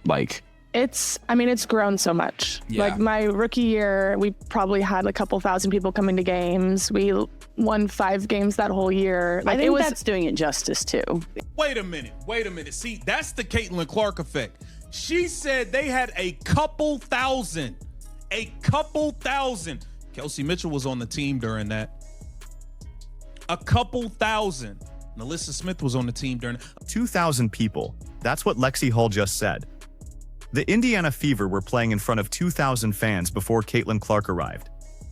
like? It's grown so much. Yeah. Like my rookie year, we probably had a couple thousand people coming to games. We won 5 games that whole year. Like, I think that's doing it justice too. Wait a minute. See, that's the Caitlin Clark effect. She said they had a couple thousand. Kelsey Mitchell was on the team during that. A couple thousand. Melissa Smith was on the team during 2,000 people. That's what Lexie Hull just said. The Indiana Fever were playing in front of 2,000 fans before Caitlin Clark arrived.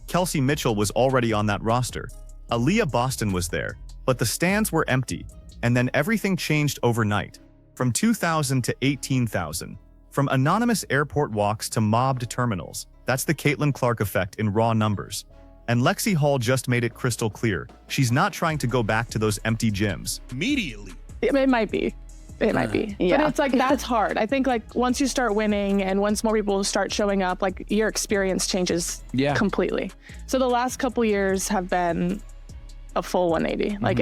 Kelsey Mitchell was already on that roster. Aaliyah Boston was there, but the stands were empty, and then everything changed overnight. From 2,000 to 18,000. From anonymous airport walks to mobbed terminals. That's the Caitlin Clark effect in raw numbers. And Lexie Hull just made it crystal clear. She's not trying to go back to those empty gyms. immediately. It might be. It might be. Yeah. But it's like, that's hard. I think like once you start winning and once more people start showing up, like your experience changes completely. So the last couple years have been a full 180. Like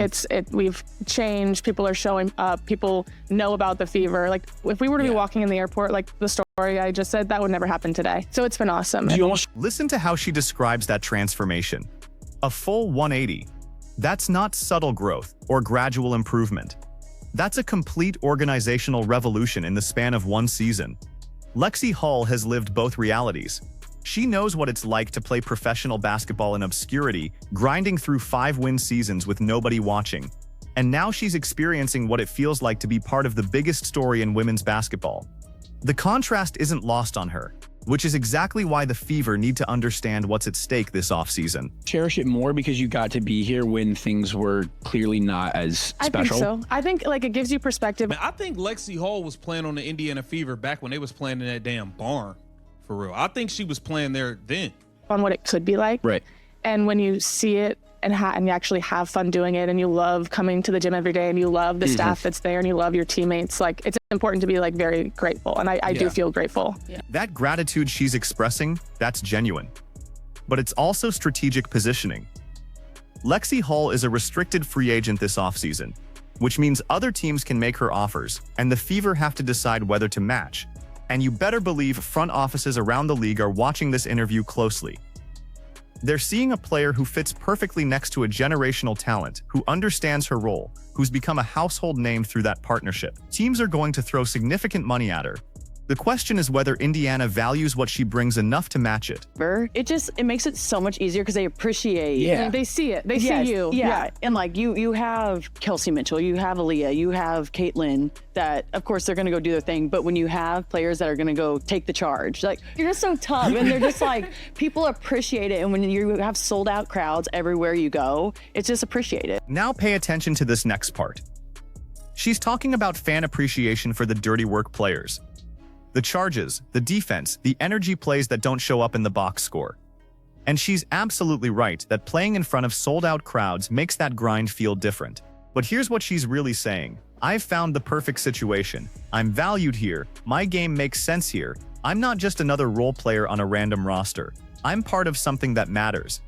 we've changed. People are showing up. People know about the Fever. Like if we were to be walking in the airport, like the story I just said, that would never happen today. So it's been awesome. Listen to how she describes that transformation. A full 180. That's not subtle growth or gradual improvement. That's a complete organizational revolution in the span of one season. Lexie Hull has lived both realities. She knows what it's like to play professional basketball in obscurity, grinding through 5-win seasons with nobody watching. And now she's experiencing what it feels like to be part of the biggest story in women's basketball. The contrast isn't lost on her, which is exactly why the Fever need to understand what's at stake this offseason. Cherish it more because you got to be here when things were clearly not as special. I think so. I think like it gives you perspective. I think Lexie Hull was playing on the Indiana Fever back when they was playing in that damn barn, for real. I think she was playing there then. On what it could be like. Right. And when you see it and you actually have fun doing it and you love coming to the gym every day and you love the staff that's there and you love your teammates, like it's important to be like very grateful. And I do feel grateful. Yeah. That gratitude she's expressing, that's genuine. But it's also strategic positioning. Lexie Hull is a restricted free agent this offseason, which means other teams can make her offers, and the Fever have to decide whether to match. And you better believe front offices around the league are watching this interview closely. They're seeing a player who fits perfectly next to a generational talent, who understands her role, who's become a household name through that partnership. Teams are going to throw significant money at her. The question is whether Indiana values what she brings enough to match it. It makes it so much easier because they appreciate. Yeah. They see it. They see you. Yeah. And like you have Kelsey Mitchell, you have Aaliyah, you have Caitlin that of course they're going to go do their thing. But when you have players that are going to go take the charge, like you're just so tough and they're just like, people appreciate it. And when you have sold out crowds everywhere you go, it's just appreciated. Now pay attention to this next part. She's talking about fan appreciation for the dirty work players. The charges, the defense, the energy plays that don't show up in the box score. And she's absolutely right that playing in front of sold-out crowds makes that grind feel different. But here's what she's really saying. I've found the perfect situation. I'm valued here. My game makes sense here. I'm not just another role player on a random roster. I'm part of something that matters.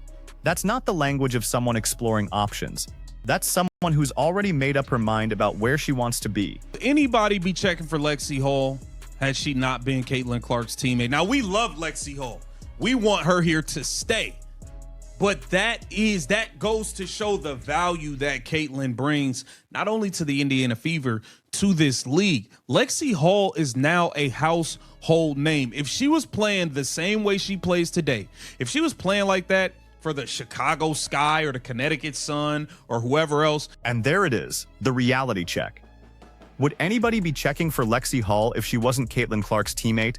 That's not the language of someone exploring options. That's someone who's already made up her mind about where she wants to be. Anybody be checking for Lexie Hull had she not been Caitlin Clark's teammate? Now, we love Lexie Hull. We want her here to stay. But that goes to show the value that Caitlin brings, not only to the Indiana Fever, to this league. Lexie Hull is now a household name. If she was playing the same way she plays today, if she was playing like that for the Chicago Sky or the Connecticut Sun or whoever else. And there it is, the reality check. Would anybody be checking for Lexie Hull if she wasn't Caitlin Clark's teammate?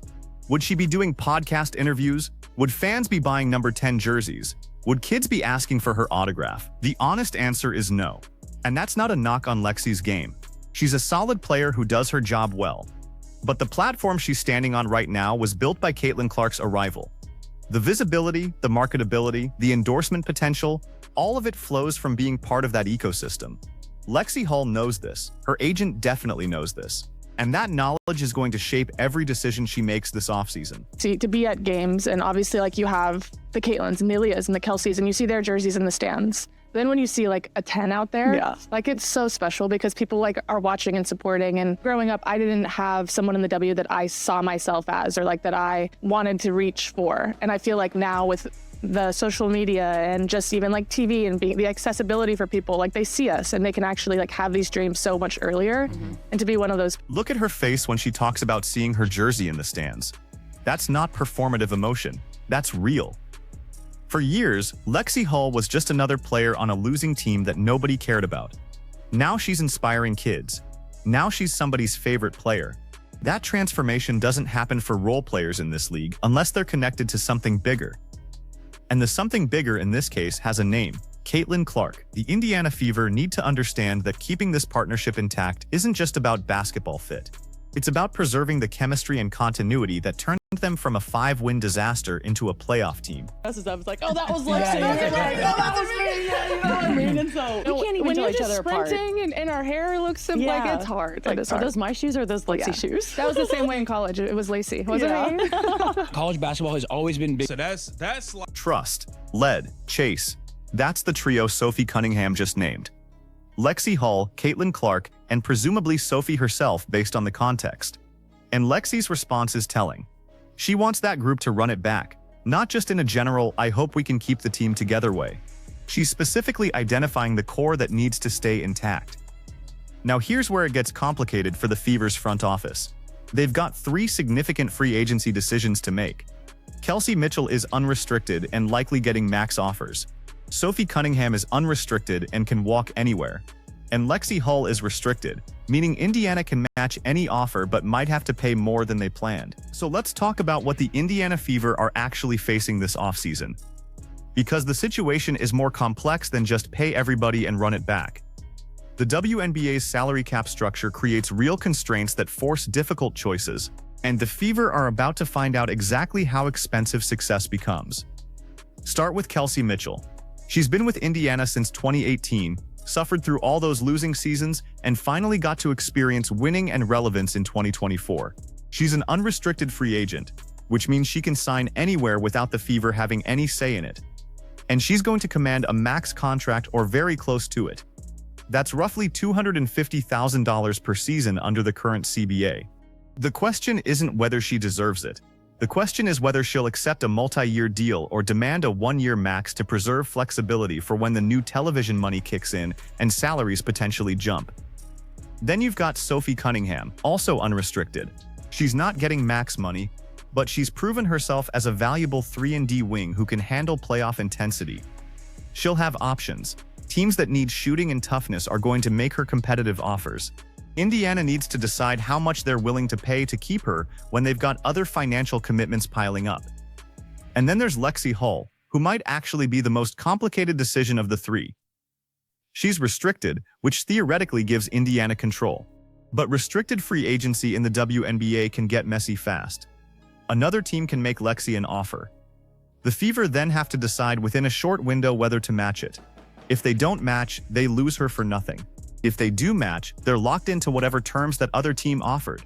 Would she be doing podcast interviews? Would fans be buying number 10 jerseys? Would kids be asking for her autograph? The honest answer is no. And that's not a knock on Lexie's game. She's a solid player who does her job well. But the platform she's standing on right now was built by Caitlin Clark's arrival. The visibility, the marketability, the endorsement potential, all of it flows from being part of that ecosystem. Lexie Hull knows this. Her agent definitely knows this. And that knowledge is going to shape every decision she makes this offseason. See, to be at games, and obviously like you have the Caitlins and the Aaliyahs and the Kelseys, and you see their jerseys in the stands. Then when you see like a 10 out there, Yeah. like it's so special because people like are watching and supporting. And growing up, I didn't have someone in the W that I saw myself as, or like that I wanted to reach for. And I feel like now with the social media and just even like TV and the accessibility for people, like they see us and they can actually like have these dreams so much earlier. And to be one of those. Look at her face when she talks about seeing her jersey in the stands. That's not performative emotion. That's real. For years, Lexie Hull was just another player on a losing team that nobody cared about. Now she's inspiring kids. Now she's somebody's favorite player. That transformation doesn't happen for role players in this league unless they're connected to something bigger. And the something bigger in this case has a name: Caitlin Clark. The Indiana Fever need to understand that keeping this partnership intact isn't just about basketball fit. It's about preserving the chemistry and continuity that turned them from a 5-win disaster into a playoff team. It's like, oh, that was Lexie. That was me. Yeah, you know what I mean? And so we can't even when tell you're each just other apart. sprinting and our hair looks simple, like it's hard. Like, It is are hard. those my shoes or are those Lexie shoes? That was the same way in college. It was Lacey, wasn't it? College basketball has always been big. So that's like Trust, lead, chase. That's the trio Sophie Cunningham just named. Lexie Hull, Caitlin Clark, and presumably Sophie herself based on the context. And Lexie's response is telling. She wants that group to run it back, not just in a general "I hope we can keep the team together" way. She's specifically identifying the core that needs to stay intact. Now here's where it gets complicated for the Fever's front office. They've got 3 significant free agency decisions to make. Kelsey Mitchell is unrestricted and likely getting max offers. Sophie Cunningham is unrestricted and can walk anywhere. And Lexie Hull is restricted, meaning Indiana can match any offer but might have to pay more than they planned. So let's talk about what the Indiana Fever are actually facing this offseason. Because the situation is more complex than just pay everybody and run it back. The WNBA's salary cap structure creates real constraints that force difficult choices, and the Fever are about to find out exactly how expensive success becomes. Start with Kelsey Mitchell. She's been with Indiana since 2018, suffered through all those losing seasons, and finally got to experience winning and relevance in 2024. She's an unrestricted free agent, which means she can sign anywhere without the Fever having any say in it. And she's going to command a max contract or very close to it. That's roughly $250,000 per season under the current CBA. The question isn't whether she deserves it. The question is whether she'll accept a multi-year deal or demand a 1-year max to preserve flexibility for when the new television money kicks in and salaries potentially jump. Then you've got Sophie Cunningham, also unrestricted. She's not getting max money, but she's proven herself as a valuable 3-and-D wing who can handle playoff intensity. She'll have options. Teams that need shooting and toughness are going to make her competitive offers. Indiana needs to decide how much they're willing to pay to keep her when they've got other financial commitments piling up. And then there's Lexie Hull, who might actually be the most complicated decision of the 3. She's restricted, which theoretically gives Indiana control. But restricted free agency in the WNBA can get messy fast. Another team can make Lexie an offer. The Fever then have to decide within a short window whether to match it. If they don't match, they lose her for nothing. If they do match, they're locked into whatever terms that other team offered,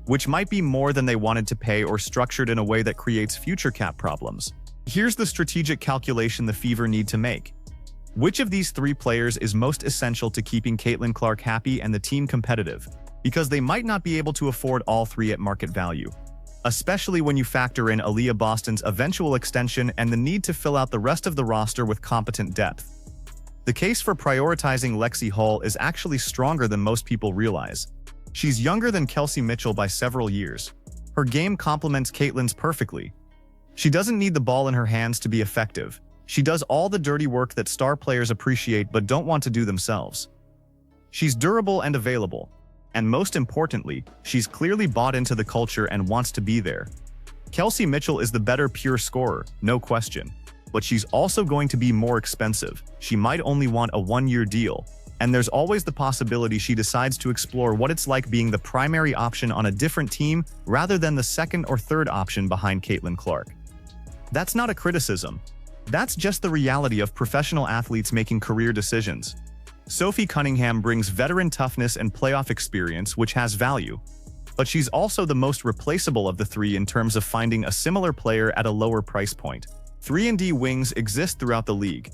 which might be more than they wanted to pay or structured in a way that creates future cap problems. Here's the strategic calculation the Fever need to make. Which of these 3 players is most essential to keeping Caitlin Clark happy and the team competitive? Because they might not be able to afford all 3 at market value, especially when you factor in Aaliyah Boston's eventual extension and the need to fill out the rest of the roster with competent depth. The case for prioritizing Lexie Hull is actually stronger than most people realize. She's younger than Kelsey Mitchell by several years. Her game complements Caitlin's perfectly. She doesn't need the ball in her hands to be effective. She does all the dirty work that star players appreciate but don't want to do themselves. She's durable and available. And most importantly, she's clearly bought into the culture and wants to be there. Kelsey Mitchell is the better pure scorer, no question. But she's also going to be more expensive. She might only want a 1-year deal, and there's always the possibility she decides to explore what it's like being the primary option on a different team rather than the second or third option behind Caitlin Clark. That's not a criticism. That's just the reality of professional athletes making career decisions. Sophie Cunningham brings veteran toughness and playoff experience, which has value. But she's also the most replaceable of the 3 in terms of finding a similar player at a lower price point. 3-and-D wings exist throughout the league.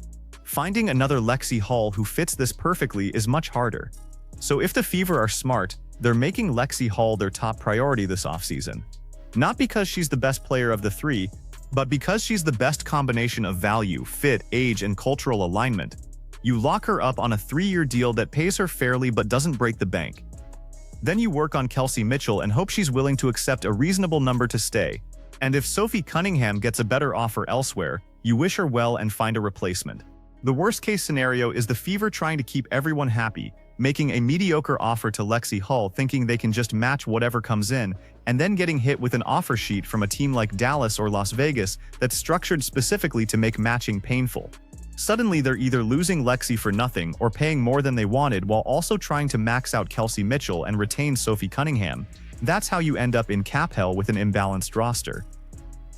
Finding another Lexie Hull who fits this perfectly is much harder. So if the Fever are smart, they're making Lexie Hull their top priority this offseason. Not because she's the best player of the three, but because she's the best combination of value, fit, age, and cultural alignment. You lock her up on a 3-year deal that pays her fairly but doesn't break the bank. Then you work on Kelsey Mitchell and hope she's willing to accept a reasonable number to stay. And if Sophie Cunningham gets a better offer elsewhere, you wish her well and find a replacement. The worst-case scenario is the Fever trying to keep everyone happy, making a mediocre offer to Lexie Hull thinking they can just match whatever comes in, and then getting hit with an offer sheet from a team like Dallas or Las Vegas that's structured specifically to make matching painful. Suddenly they're either losing Lexie for nothing or paying more than they wanted while also trying to max out Kelsey Mitchell and retain Sophie Cunningham. That's how you end up in cap hell with an imbalanced roster.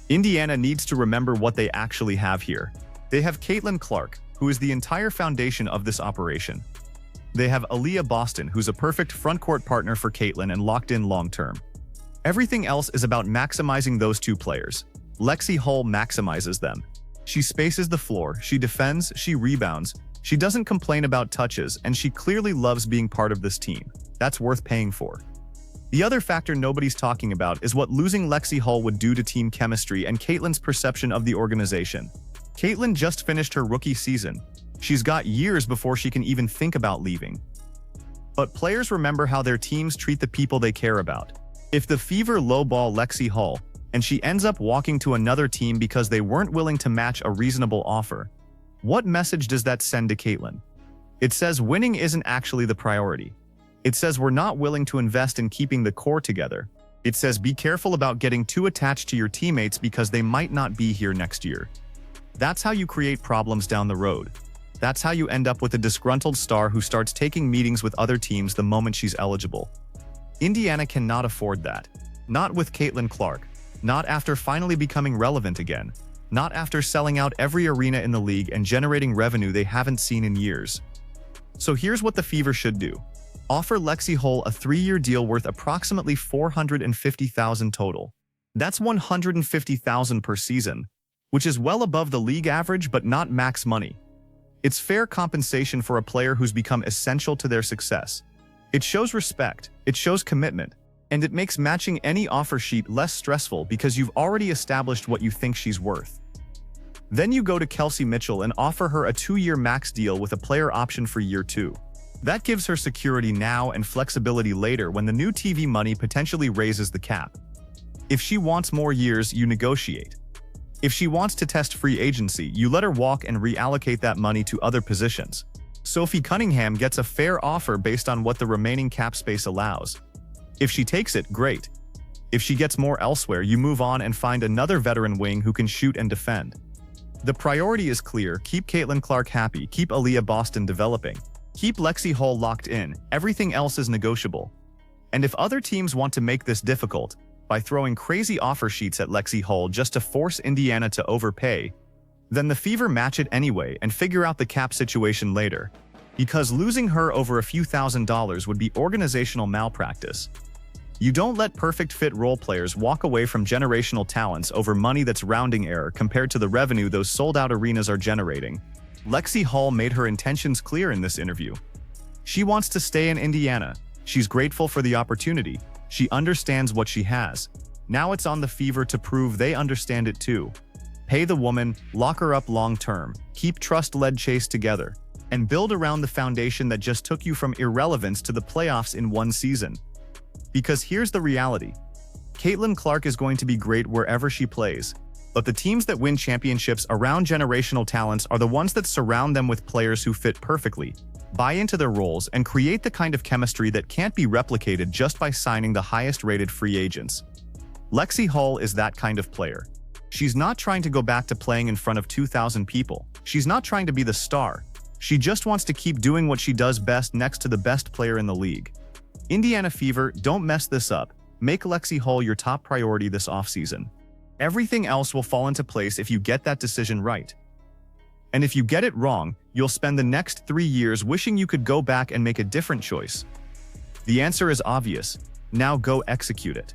Indiana needs to remember what they actually have here. They have Caitlin Clark, who is the entire foundation of this operation. They have Aaliyah Boston, who's a perfect frontcourt partner for Caitlin and locked in long-term. Everything else is about maximizing those two players. Lexie Hull maximizes them. She spaces the floor, she defends, she rebounds, she doesn't complain about touches, and she clearly loves being part of this team. That's worth paying for. The other factor nobody's talking about is what losing Lexie Hull would do to team chemistry and Caitlin's perception of the organization. Caitlin just finished her rookie season. She's got years before she can even think about leaving. But players remember how their teams treat the people they care about. If the Fever lowball Lexie Hull, and she ends up walking to another team because they weren't willing to match a reasonable offer, what message does that send to Caitlin? It says winning isn't actually the priority. It says we're not willing to invest in keeping the core together. It says be careful about getting too attached to your teammates because they might not be here next year. That's how you create problems down the road. That's how you end up with a disgruntled star who starts taking meetings with other teams the moment she's eligible. Indiana cannot afford that. Not with Caitlin Clark. Not after finally becoming relevant again. Not after selling out every arena in the league and generating revenue they haven't seen in years. So here's what the Fever should do. Offer Lexie Hull a 3-year deal worth approximately $450,000 total. That's $150,000 per season, which is well above the league average but not max money. It's fair compensation for a player who's become essential to their success. It shows respect, it shows commitment, and it makes matching any offer sheet less stressful because you've already established what you think she's worth. Then you go to Kelsey Mitchell and offer her a 2-year max deal with a player option for year 2. That gives her security now and flexibility later when the new TV money potentially raises the cap. If she wants more years, you negotiate. If she wants to test free agency, you let her walk and reallocate that money to other positions. Sophie Cunningham gets a fair offer based on what the remaining cap space allows. If she takes it, great. If she gets more elsewhere, you move on and find another veteran wing who can shoot and defend. The priority is clear: keep Caitlin Clark happy, keep Aaliyah Boston developing. Keep Lexie Hull locked in, everything else is negotiable. And if other teams want to make this difficult, by throwing crazy offer sheets at Lexie Hull just to force Indiana to overpay, then the Fever match it anyway and figure out the cap situation later. Because losing her over a few $1,000s would be organizational malpractice. You don't let perfect fit role players walk away from generational talents over money that's rounding error compared to the revenue those sold-out arenas are generating. Lexie Hull made her intentions clear in this interview. She wants to stay in Indiana. She's grateful for the opportunity. She understands what she has. Now it's on the Fever to prove they understand it too. Pay the woman, lock her up long-term, keep trust-led chase together, and build around the foundation that just took you from irrelevance to the playoffs in one season. Because here's the reality. Caitlin Clark is going to be great wherever she plays, but the teams that win championships around generational talents are the ones that surround them with players who fit perfectly, buy into their roles, and create the kind of chemistry that can't be replicated just by signing the highest-rated free agents. Lexie Hull is that kind of player. She's not trying to go back to playing in front of 2,000 people. She's not trying to be the star. She just wants to keep doing what she does best next to the best player in the league. Indiana Fever, don't mess this up. Make Lexie Hull your top priority this offseason. Everything else will fall into place if you get that decision right. And if you get it wrong, you'll spend the next 3 years wishing you could go back and make a different choice. The answer is obvious. Now go execute it.